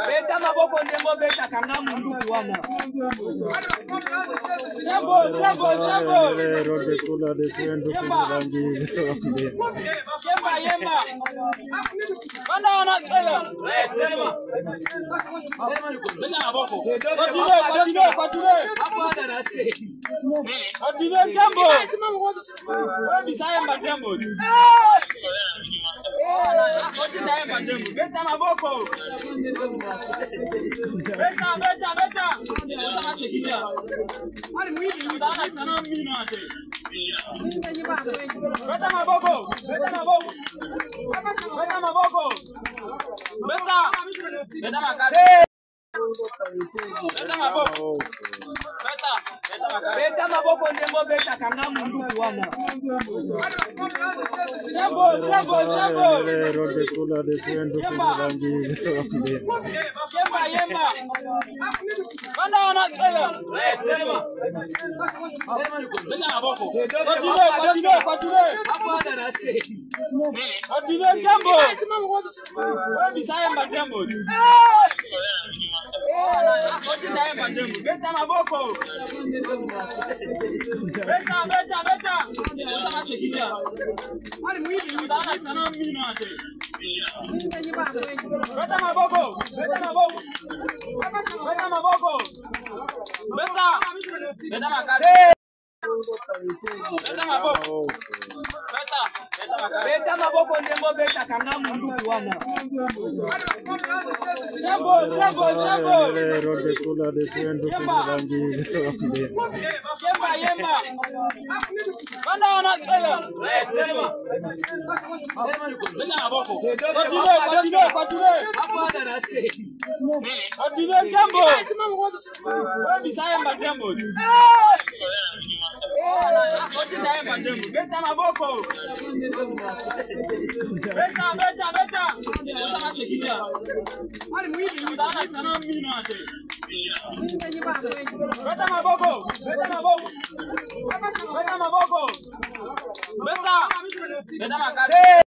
Beta maboko ndembo beta kanga mundu kuwana. Jambo. Yemba. Bana wana kela. Beta maboko. Continue. Hapo ana nase. Continue jambo. Bisaya jambo. Beta maboko. Beta. Sama shikija. Ali muhimu ndana sana mino ate. Beta maboko. Beta makare. Beta maboko ndembo beta kanga mundu kuwana. Jambo. Yemba. Bana wana kela. Beta maboko. Continue. Hapo ana nase. Continue jambo. Bisaya jambo. Beta maboko. Beta. Sama shikija. Ali muhimu ndana sana mino ate. Beta maboko. Beta makare. Beta maboko ndembo beta kanga mundu kuwana. Jambo. Yemba. Bana wana kela. Beta maboko. Continue. Hapo ana nase. Continue jambo. Bisaya jambo. Beta maboko. Beta. Sama shikija. Ali muhimu ndana sana mino ate.